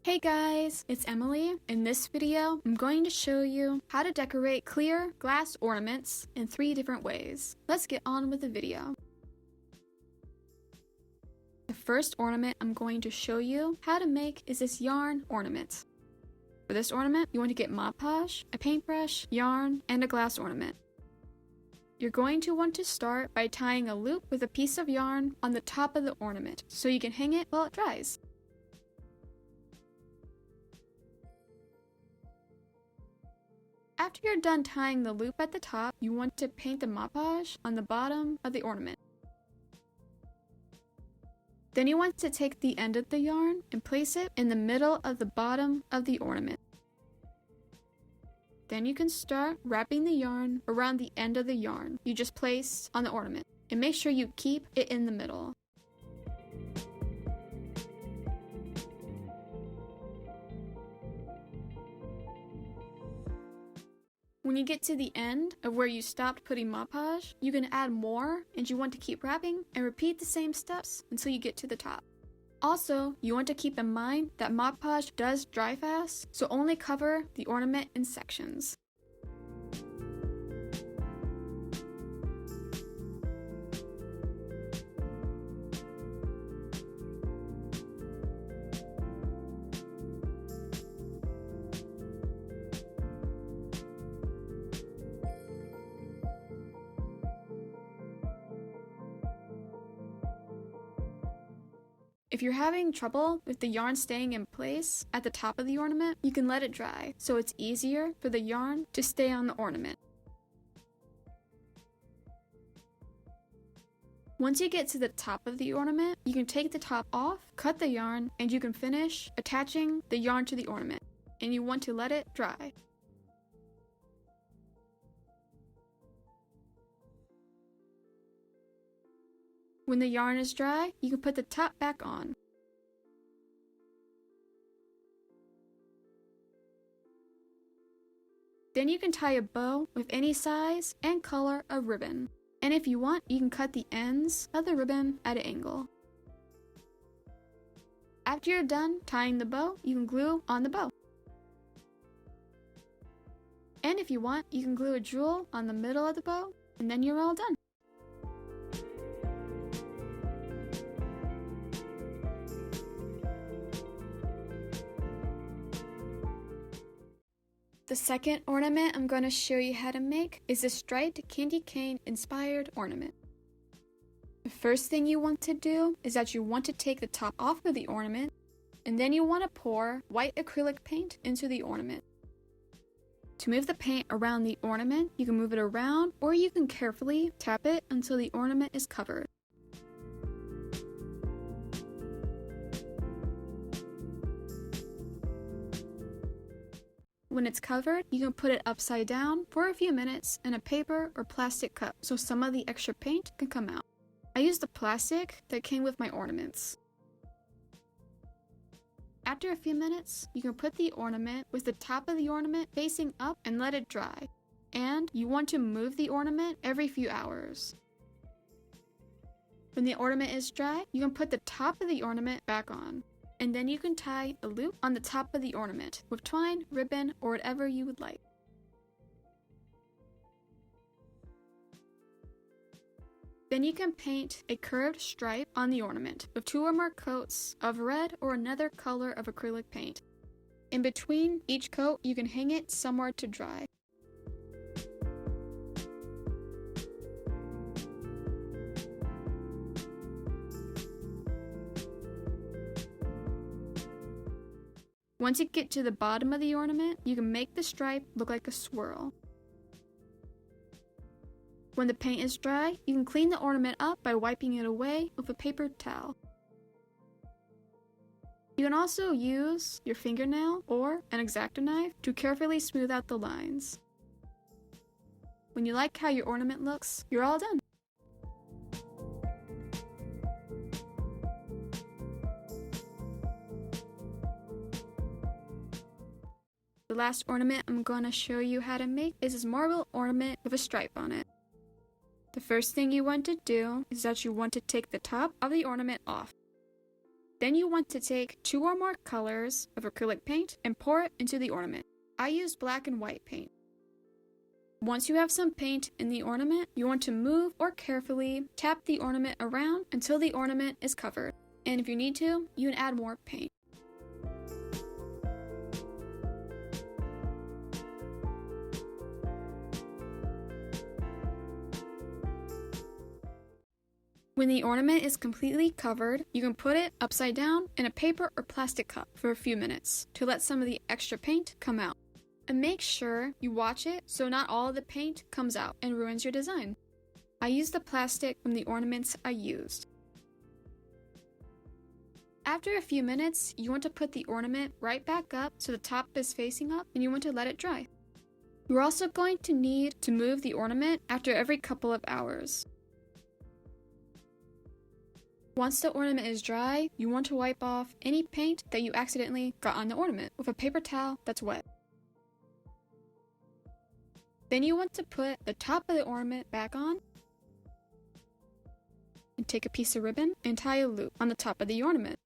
Hey guys, it's Emily. In this video, I'm going to show you how to decorate clear glass ornaments in 3 different ways. Let's get on with the video. The first ornament I'm going to show you how to make is this yarn ornament. For this ornament, you want to get Mod Podge, a paintbrush, yarn, and a glass ornament. You're going to want to start by tying a loop with a piece of yarn on the top of the ornament so you can hang it while it dries. After you're done tying the loop at the top, you want to paint the Mod Podge on the bottom of the ornament. Then you want to take the end of the yarn and place it in the middle of the bottom of the ornament. Then you can start wrapping the yarn around the end of the yarn you just placed on the ornament, and make sure you keep it in the middle. When you get to the end of where you stopped putting Mod Podge, you can add more, and you want to keep wrapping and repeat the same steps until you get to the top. Also, you want to keep in mind that Mod Podge does dry fast, so only cover the ornament in sections. If you're having trouble with the yarn staying in place at the top of the ornament, you can let it dry, so it's easier for the yarn to stay on the ornament. Once you get to the top of the ornament, you can take the top off, cut the yarn, and you can finish attaching the yarn to the ornament, and you want to let it dry. When the yarn is dry, you can put the top back on. Then you can tie a bow with any size and color of ribbon. And if you want, you can cut the ends of the ribbon at an angle. After you're done tying the bow, you can glue on the bow. And if you want, you can glue a jewel on the middle of the bow, and then you're all done. The second ornament I'm going to show you how to make is a striped candy cane inspired ornament. The first thing you want to do is that you want to take the top off of the ornament, and then you want to pour white acrylic paint into the ornament. To move the paint around the ornament, you can move it around, or you can carefully tap it until the ornament is covered. When it's covered, you can put it upside down for a few minutes in a paper or plastic cup so some of the extra paint can come out. I used the plastic that came with my ornaments. After a few minutes, you can put the ornament with the top of the ornament facing up and let it dry. And you want to move the ornament every few hours. When the ornament is dry, you can put the top of the ornament back on. And then you can tie a loop on the top of the ornament with twine, ribbon, or whatever you would like. Then you can paint a curved stripe on the ornament with 2 or more coats of red or another color of acrylic paint. In between each coat, you can hang it somewhere to dry. Once you get to the bottom of the ornament, you can make the stripe look like a swirl. When the paint is dry, you can clean the ornament up by wiping it away with a paper towel. You can also use your fingernail or an X-Acto knife to carefully smooth out the lines. When you like how your ornament looks, you're all done. The last ornament I'm going to show you how to make is this marble ornament with a stripe on it. The first thing you want to do is that you want to take the top of the ornament off. Then you want to take 2 or more colors of acrylic paint and pour it into the ornament. I used black and white paint. Once you have some paint in the ornament, you want to move or carefully tap the ornament around until the ornament is covered. And if you need to, you can add more paint. When the ornament is completely covered, you can put it upside down in a paper or plastic cup for a few minutes to let some of the extra paint come out. And make sure you watch it so not all of the paint comes out and ruins your design. I used the plastic from the ornaments I used. After a few minutes, you want to put the ornament right back up so the top is facing up, and you want to let it dry. You're also going to need to move the ornament after every couple of hours. Once the ornament is dry, you want to wipe off any paint that you accidentally got on the ornament with a paper towel that's wet. Then you want to put the top of the ornament back on and take a piece of ribbon and tie a loop on the top of the ornament.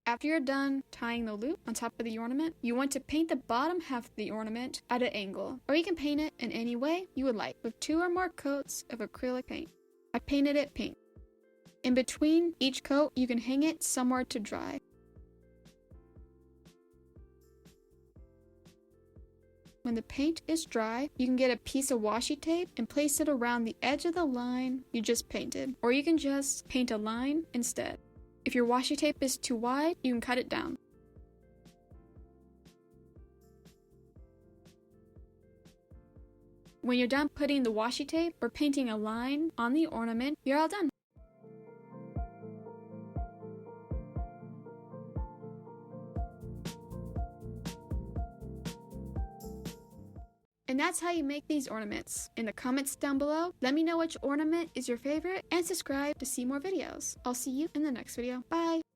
After you're done tying the loop on top of the ornament, you want to paint the bottom half of the ornament at an angle, or you can paint it in any way you would like with 2 or more coats of acrylic paint. I painted it pink. In between each coat, you can hang it somewhere to dry. When the paint is dry, you can get a piece of washi tape and place it around the edge of the line you just painted, or you can just paint a line instead. If your washi tape is too wide, you can cut it down. When you're done putting the washi tape or painting a line on the ornament, you're all done. And that's how you make these ornaments. In the comments down below, let me know which ornament is your favorite and subscribe to see more videos. I'll see you in the next video. Bye!